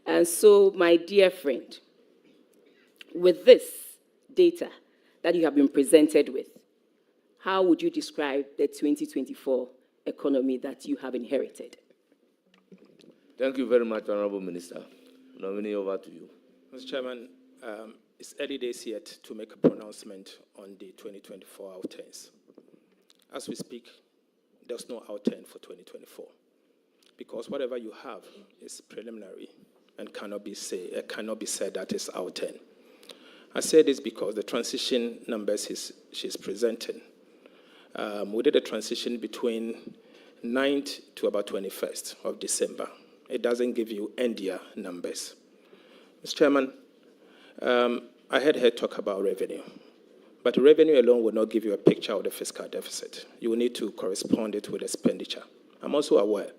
And so, my dear friend, with this data that you have been presented with, how would you describe the 2024 economy that you have inherited? Thank you very much, Honorable Minister. Nominee, over to you. Mr. Chairman, it's early days yet to make a pronouncement on the 2024 outturns. As we speak, there's no outturn for 2024 because whatever you have is preliminary and cannot be said that is outturn. I say this because the transition numbers she's presenting, we did a transition between 9th to about 21st of December. It doesn't give you end-year numbers. Mr. Chairman, I heard her talk about revenue, but revenue alone will not give you a picture of the fiscal deficit. You will need to correspond it with expenditure. I'm also aware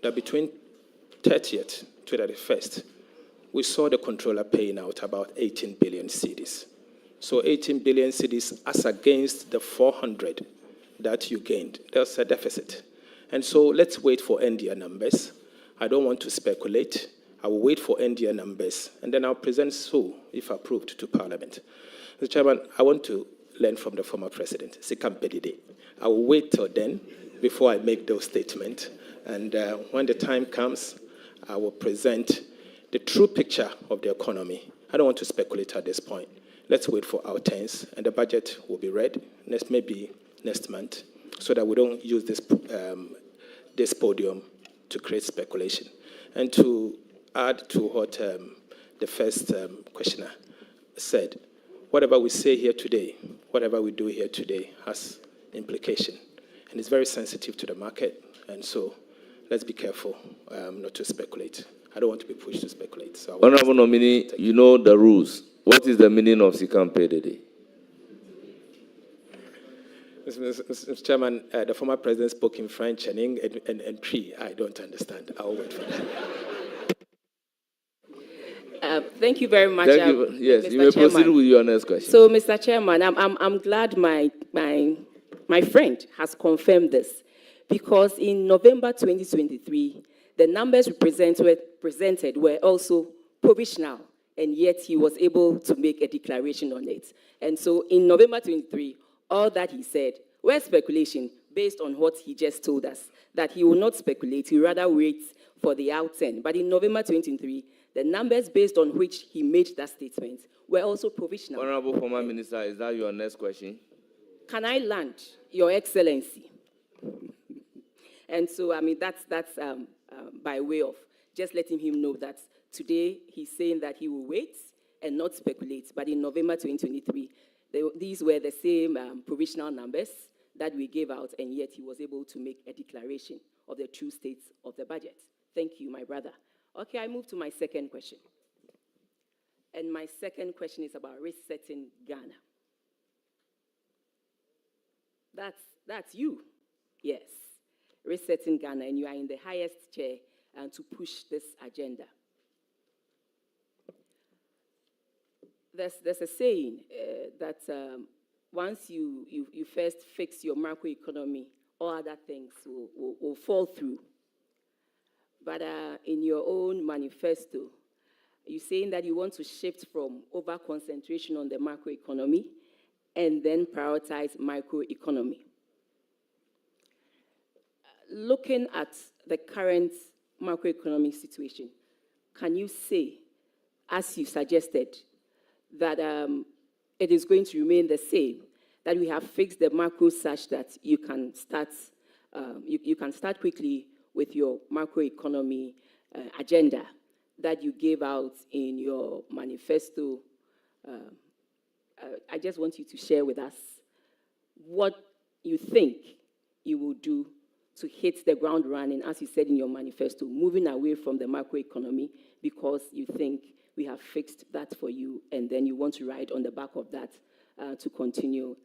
that between 30th to 31st, we saw the controller paying out about 18 billion cedis. So 18 billion cedis as against the 400 that you gained. There's a deficit. And so let's wait for end-year numbers. I don't want to speculate. I will wait for end-year numbers, and then I'll present so, if approved, to Parliament. Mr. Chairman, I want to learn from the former president, Sikampedide. I will wait till then before I make those statements. And when the time comes, I will present the true picture of the economy. I don't want to speculate at this point. Let's wait for our turns, and the budget will be read maybe next month, so that we don't use this podium to create speculation. And to add to what the first questioner said, whatever we say here today, whatever we do here today has implication, and it's very sensitive to the market, and so let's be careful not to speculate. I don't want to be pushed to speculate. So Honorable Nominee, you know the rules. What is the meaning of Sikampedide? Mr. Chairman, the former president spoke in French and Cree. I don't understand. I'll wait for that. Thank you very much. Thank you. Yes, Mr. you may Chairman. proceed with your next question. So, Mr. Chairman, I'm glad my friend has confirmed this, because in November 2023, the numbers presented were also provisional, and yet he was able to make a declaration on it. And so in November 23, all that he said were speculation based on what he just told us, that he will not speculate, he rather wait for the outturn. But in November 2023, the numbers based on which he made that statement were also provisional. Honorable former Minister, is that your next question? Can I land, Your Excellency? And so, I mean, that's by way of just letting him know that today he's saying that he will wait and not speculate. But in November 2023, these were the same provisional numbers that we gave out, and yet he was able to make a declaration of the true state of the budget. Thank you, my brother. Okay, I move to my second question. And my second question is about resetting Ghana. That's you, yes. Resetting Ghana, and you are in the highest chair to push this agenda. There's a saying that once you first fix your macroeconomy, all other things will fall through. But in your own manifesto, you're saying that you want to shift from over-concentration on the macroeconomy and then prioritize microeconomy. Looking at the current macroeconomic situation, can you say, as you suggested, that it is going to remain the same, that we have fixed the macro such that you can start quickly with your macroeconomy agenda that you gave out in your manifesto? I just want you to share with us what you think you will do to hit the ground running, as you said in your manifesto, moving away from the macroeconomy because you think we have fixed that for you, and then you want to ride on the back of that to continue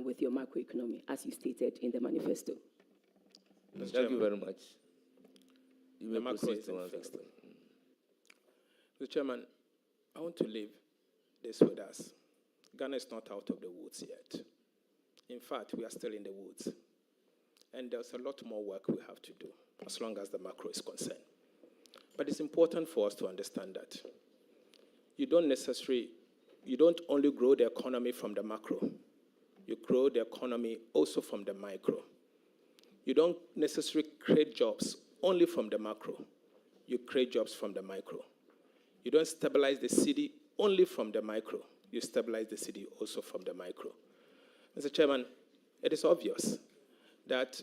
with your macroeconomy, as you stated in the manifesto. Thank you very much. You may proceed to answer. Mr. Chairman, I want to leave this with us. Ghana is not out of the woods yet. In fact, we are still in the woods. And there's a lot more work we have to do, as long as the macro is concerned. But it's important for us to understand that you don't only grow the economy from the macro, you grow the economy also from the micro. You don't necessarily create jobs only from the macro, you create jobs from the micro. You don't stabilize the city only from the micro, you stabilize the city also from the micro. Mr. Chairman, it is obvious that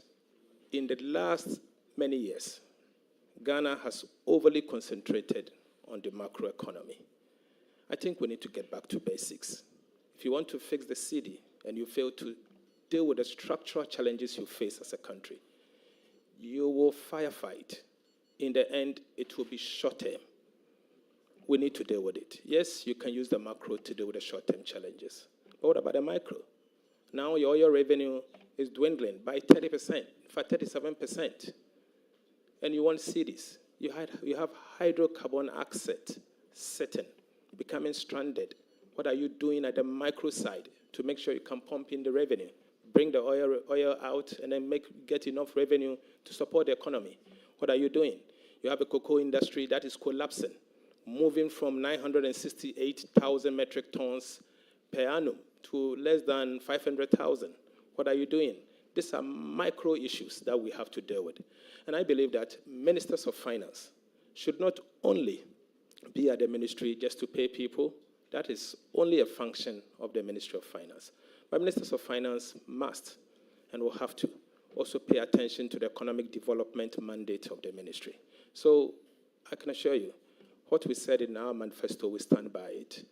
in the last many years, Ghana has overly concentrated on the macroeconomy. I think we need to get back to basics. If you want to fix the city and you fail to deal with the structural challenges you face as a country, you will firefight. In the end, it will be short-term. We need to deal with it. Yes, you can use the macro to deal with the short-term challenges. But what about the micro? Now your oil revenue is dwindling by 30%, for 37%. And you want cities. You have hydrocarbon asset sitting, becoming stranded. What are you doing at the micro side to make sure you can pump in the revenue, bring the oil out, and then get enough revenue to support the economy? What are you doing? You have a cocoa industry that is collapsing, moving from 968,000 metric tons per annum to less than 500,000. What are you doing? These are micro issues that we have to deal with. And I believe that ministers of finance should not only be at the ministry just to pay people. That is only a function of the Ministry of Finance. But ministers of finance must and will have to also pay attention to the economic development mandate of the ministry. So I can assure you, what we said in our manifesto, we stand by it.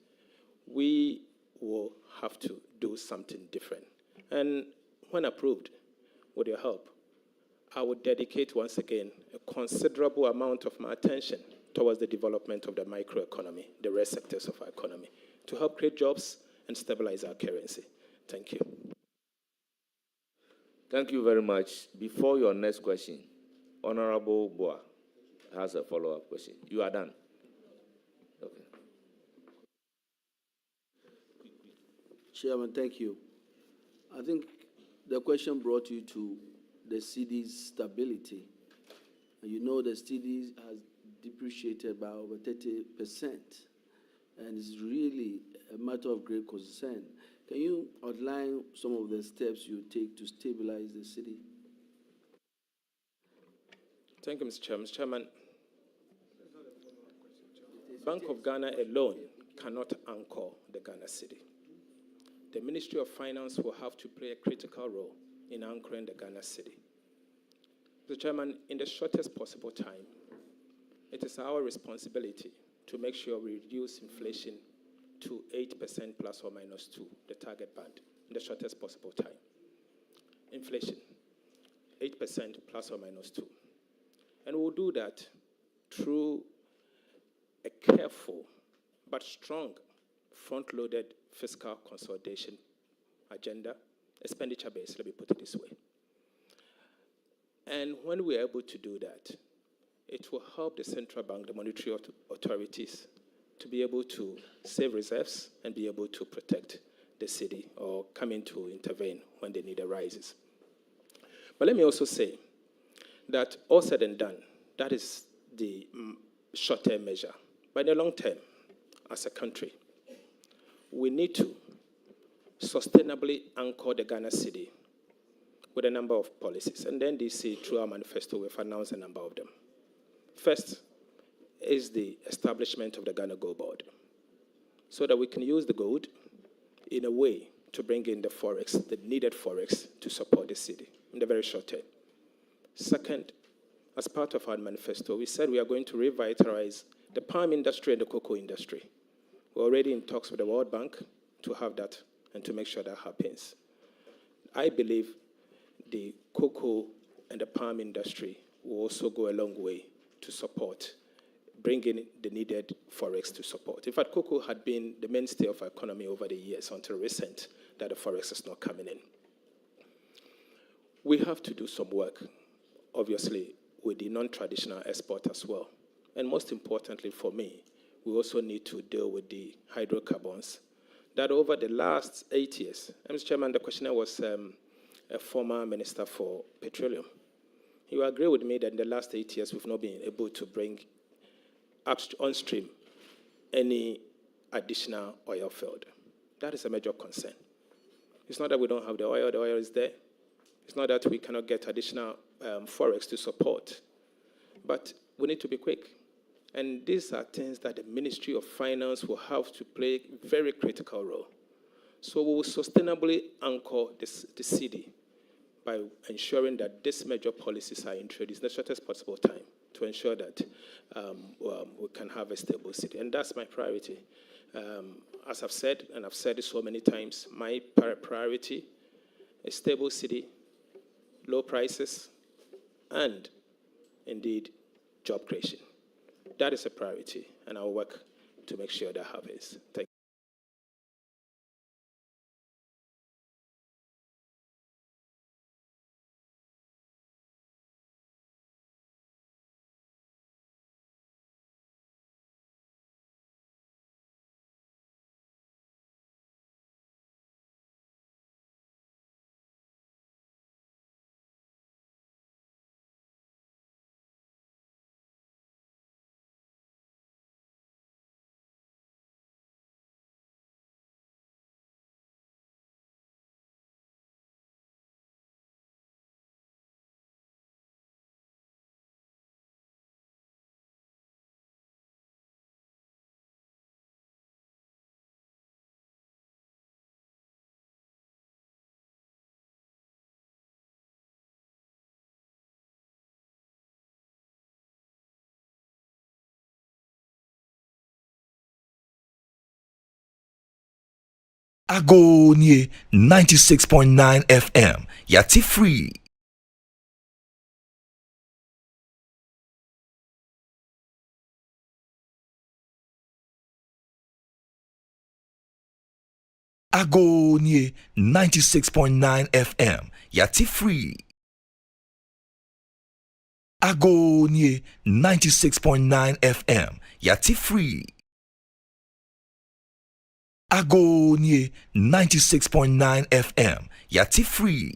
We will have to do something different. And when approved, with your help, I would dedicate once again a considerable amount of my attention towards the development of the microeconomy, the rest sectors of our economy, to help create jobs and stabilize our currency. Thank you. Thank you very much. Before your next question, Honorable Boa has a follow-up question. You are done. Okay. Chairman, thank you. I think the question brought you to the city's stability. And you know the city has depreciated by over 30%, and it's really a matter of great concern. Can you outline some of the steps you take to stabilize the city? Thank you, Mr. Chairman. Mr. Chairman, Bank of Ghana alone cannot anchor the Ghana city. The Ministry of Finance will have to play a critical role in anchoring the Ghana city. Mr. Chairman, in the shortest possible time, it is our responsibility to make sure we reduce inflation to 8% plus or minus 2, the target band, in the shortest possible time. Inflation, 8% plus or minus 2. And we'll do that through a careful but strong front-loaded fiscal consolidation agenda, expenditure-based, let me put it this way. And when we're able to do that, it will help the central bank, the monetary authorities, to be able to save reserves and be able to protect the city or come in to intervene when the need arises. But let me also say that all said and done, that is the short-term measure. But in the long term, as a country, we need to sustainably anchor the Ghana city with a number of policies. And then DC, through our manifesto, we've announced a number of them. First is the establishment of the Ghana Gold Board, so that we can use the gold in a way to bring in the forex, the needed forex, to support the city in the very short term. Second, as part of our manifesto, we said we are going to revitalize the palm industry and the cocoa industry. We're already in talks with the World Bank to have that and to make sure that happens. I believe the cocoa and the palm industry will also go a long way to support, bring in the needed forex to support. In fact, cocoa had been the mainstay of our economy over the years until recent that the forex is not coming in. We have to do some work, obviously, with the non-traditional export as well. And most importantly for me, we also need to deal with the hydrocarbons that over the last 8 years, Mr. Chairman, the questioner was a former minister for petroleum. You agree with me that in the last 8 years, we've not been able to bring on stream any additional oil field. That is a major concern. It's not that we don't have the oil is there. It's not that we cannot get additional forex to support. But we need to be quick. And these are things that the Ministry of Finance will have to play a very critical role. So we will sustainably anchor the city by ensuring that these major policies are introduced in the shortest possible time to ensure that we can have a stable city. And that's my priority. As I've said, and I've said it so many times, my priority is stable city, low prices, and indeed job creation. That is a priority, and I'll work to make sure that happens. Thank you. Agonie 96.9 FM. Yati free. Agonie 96.9 FM. Yati free. Agonie 96.9 FM. Yati free. Agonie 96.9 FM. Yati free.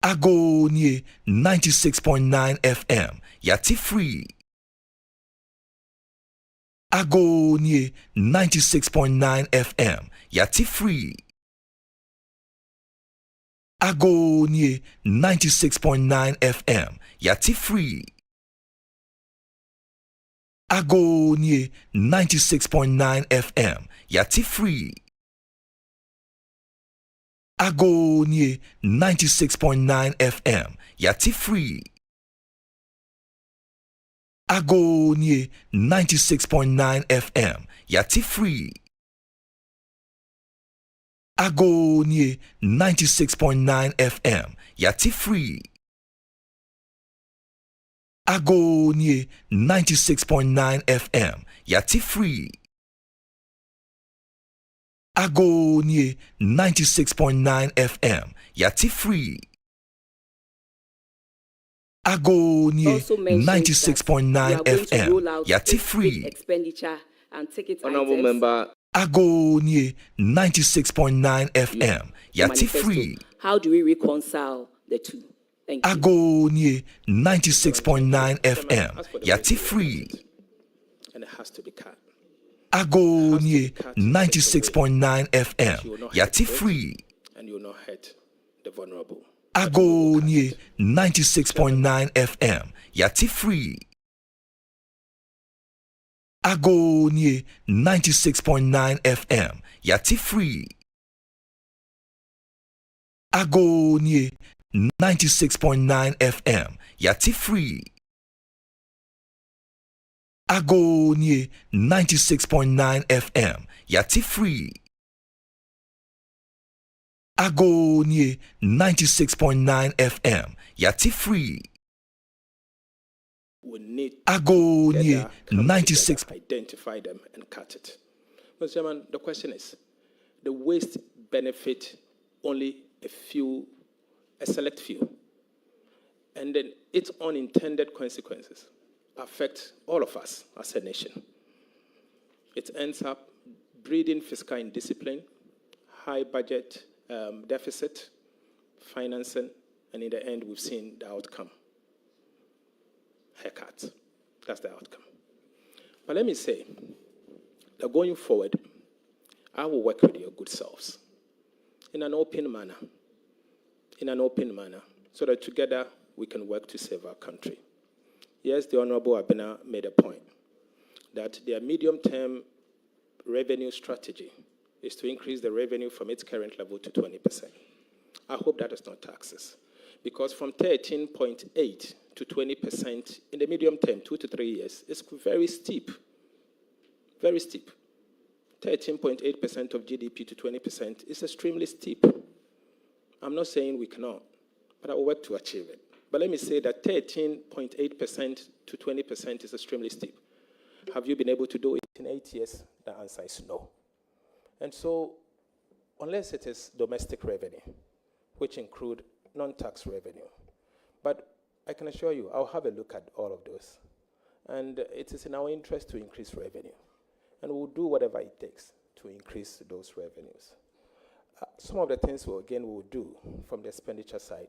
Agonie 96.9 FM. Yati free. Agonie 96.9 FM. Yati free. Agonie 96.9 FM. Yati free. Agonie 96.9 FM. Yati free. Agonie 96.9 FM. Yati free. Agonie 96.9 FM. Yati free. Agonie 96.9 FM. Yati free. Agonie 96.9 FM. Yati free. Agonie 96.9 FM. Yati free. Agonie Also mentioned 96.9 that we are going to FM. roll out Yati big free. expenditure and ticket Honorable items. member, Agonie 96.9 FM. Yati Manifesto. free. How do we reconcile the two? Thank you. Agonie 96.9 FM. Yati free. And it has to be cut. Agonie 96.9 FM. Yati free. And you will not hurt the vulnerable. Agonie 96.9 FM. Yati free. Agonie 96.9 FM. Yati free. Agonie 96.9 FM. Yati free. Agonie 96.9 FM. Yati free. Agonie 96.9 FM. Yati free. We need Agonie together, come 96. together, identify them and cut it. Mr. Chairman, the question is, the waste benefit only a select few, and then its unintended consequences affect all of us as a nation. It ends up breeding fiscal indiscipline, high budget deficit, financing, and in the end, we've seen the outcome. Haircuts. That's the outcome. But let me say that going forward, I will work with your good selves in an open manner, so that together we can work to save our country. Yes, the Honorable Abena made a point that their medium-term revenue strategy is to increase the revenue from its current level to 20%. I hope that is not taxes, because from 13.8 to 20% in the medium term, 2 to 3 years, is very steep. Very steep. 13.8% of GDP to 20% is extremely steep. I'm not saying we cannot, but I will work to achieve it. But let me say that 13.8% to 20% is extremely steep. Have you been able to do it in 8 years? The answer is no. And so, unless it is domestic revenue, which include non-tax revenue, but I can assure you, I'll have a look at all of those. And it is in our interest to increase revenue. And we'll do whatever it takes to increase those revenues. Some of the things we'll do from the expenditure side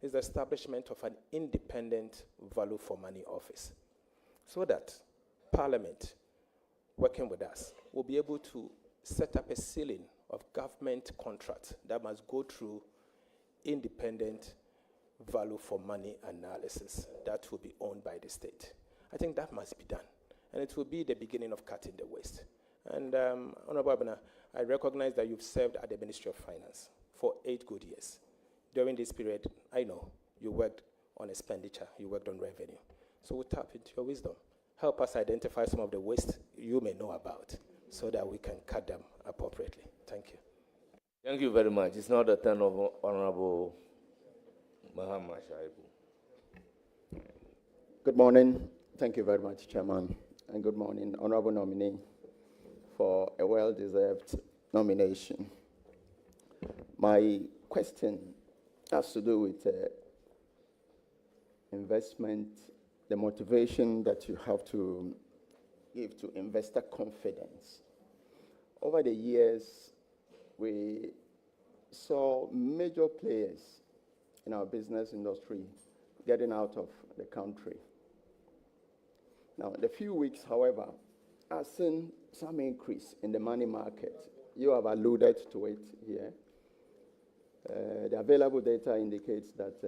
is the establishment of an independent value for money office, so that Parliament, working with us, will be able to set up a ceiling of government contracts that must go through independent value for money analysis that will be owned by the state. I think that must be done. And it will be the beginning of cutting the waste. And Honorable Abena, I recognize that you've served at the Ministry of Finance for 8 good years. During this period, I know you worked on expenditure, you worked on revenue. So we'll tap into your wisdom. Help us identify some of the waste you may know about so that we can cut them appropriately. Thank you. Thank you very much. It's now the turn of Honorable Mahama Shaibu. Good morning. Thank you very much, Chairman. And good morning, Honorable Nominee, for a well-deserved nomination. My question has to do with investment, the motivation that you have to give to investor confidence. Over the years, we saw major players in our business industry getting out of the country. Now, in a few weeks, however, I've seen some increase in the money market. You have alluded to it here. The available data indicates that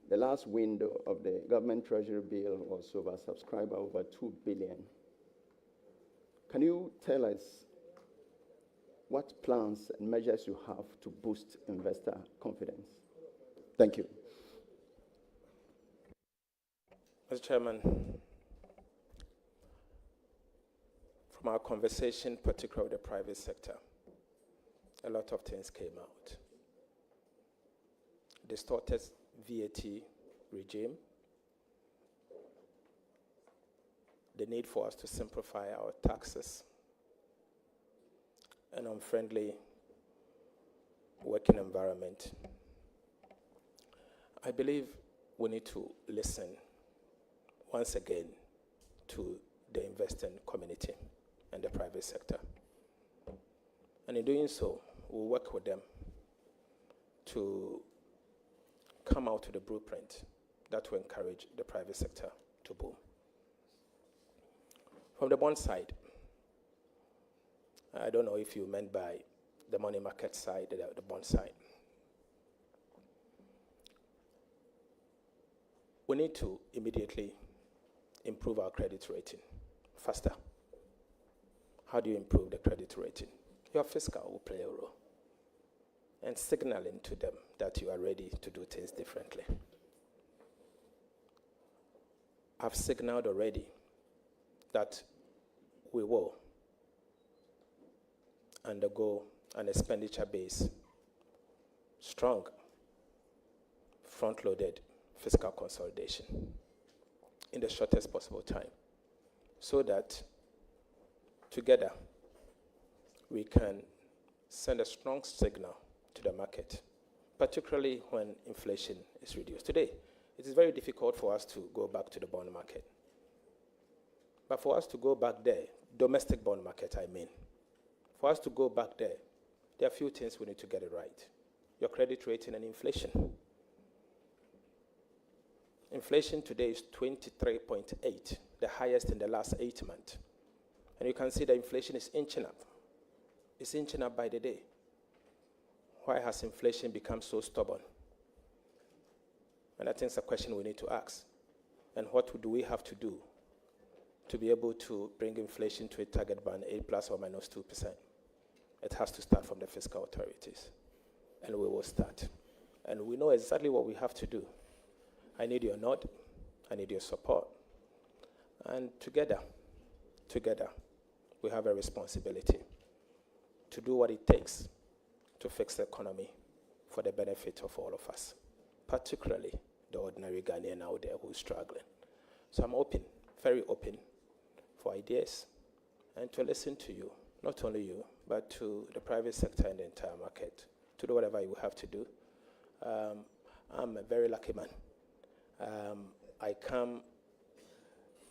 the last window of the government treasury bill was oversubscribed by over 2 billion. Can you tell us what plans and measures you have to boost investor confidence? Thank you. Mr. Chairman, from our conversation, particularly with the private sector, a lot of things came out. Distorted VAT regime, the need for us to simplify our taxes, an unfriendly working environment. I believe we need to listen once again to the investing community and the private sector. And in doing so, we'll work with them to come out with a blueprint that will encourage the private sector to boom. From the bond side, I don't know if you meant by the money market side, the bond side. We need to immediately improve our credit rating faster. How do you improve the credit rating? Your fiscal will play a role, and signaling to them that you are ready to do things differently. I've signaled already that we will undergo an expenditure base, strong, front-loaded fiscal consolidation in the shortest possible time, so that together we can send a strong signal to the market, particularly when inflation is reduced. Today, it is very difficult for us to go back to the bond market. But for us to go back there, domestic bond market, I mean, for us to go back there are a few things we need to get it right. Your credit rating and inflation. Inflation today is 23.8, the highest in the last 8 months. And you can see that inflation is inching up. It's inching up by the day. Why has inflation become so stubborn? And I think it's a question we need to ask. And what do we have to do to be able to bring inflation to a target band, A plus or minus 2%? It has to start from the fiscal authorities. And we will start. And we know exactly what we have to do. I need your nod. I need your support. And together, we have a responsibility to do what it takes to fix the economy for the benefit of all of us, particularly the ordinary Ghanaian out there who's struggling. So I'm open, very open, for ideas and to listen to you, not only you, but to the private sector and the entire market, to do whatever you have to do. I'm a very lucky man. I come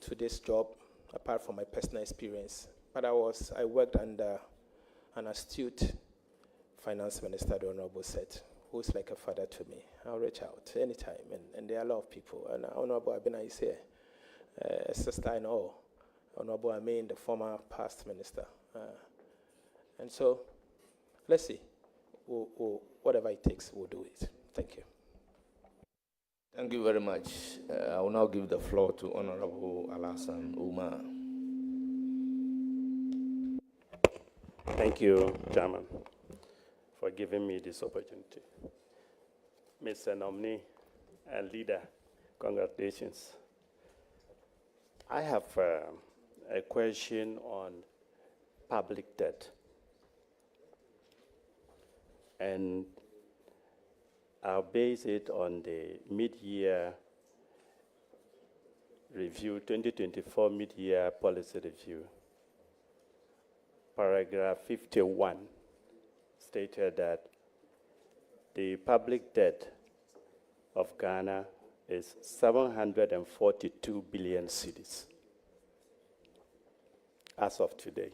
to this job, apart from my personal experience, but I worked under an astute finance minister, the Honorable Seth, who's like a father to me. I'll reach out anytime, and there are a lot of people. And Honorable Abena is here, a sister I know, Honorable Amin, the former past minister. And so, let's see. Whatever it takes, we'll do it. Thank you. Thank you very much. I will now give the floor to Honorable Alassane Umar. Thank you, Chairman, for giving me this opportunity. Mr. Nominee and Leader, congratulations. I have a question on public debt. And I'll base it on the mid-year review, 2024 mid-year policy review. Paragraph 51 stated that the public debt of Ghana is 742 billion cedis as of today.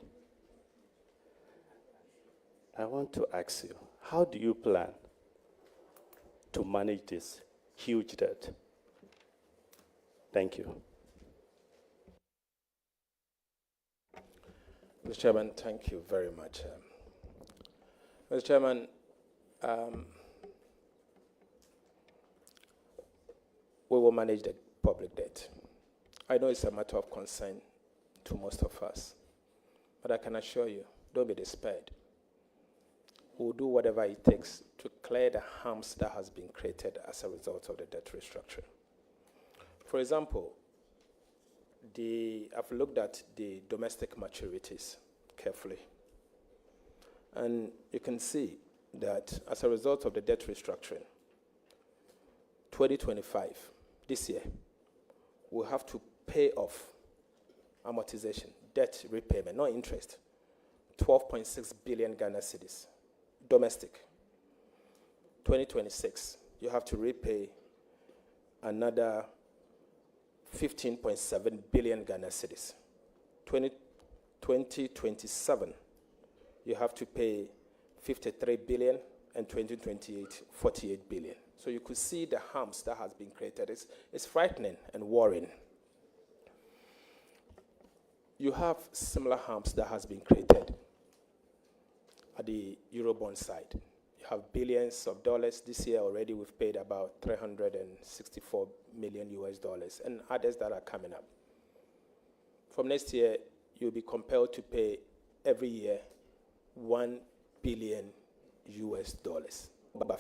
I want to ask you, how do you plan to manage this huge debt? Thank you. Mr. Chairman, thank you very much. Mr. Chairman, we will manage the public debt. I know it's a matter of concern to most of us, but I can assure you, don't be despaired. We'll do whatever it takes to clear the harms that has been created as a result of the debt restructuring. For example, I've looked at the domestic maturities carefully. And you can see that as a result of the debt restructuring, 2025, this year, we'll have to pay off amortization, debt repayment, not interest, 12.6 billion Ghana cedis, domestic. 2026, you have to repay another 15.7 billion Ghana cedis. 2027, you have to pay 53 billion, and 2028, 48 billion. So you could see the harms that has been created. It's frightening and worrying. You have similar harms that has been created at the Eurobond side. You have billions of dollars. This year already we've paid about 364 million US dollars, and others that are coming up. From next year, you'll be compelled to pay every year 1 billion US dollars. Buffett.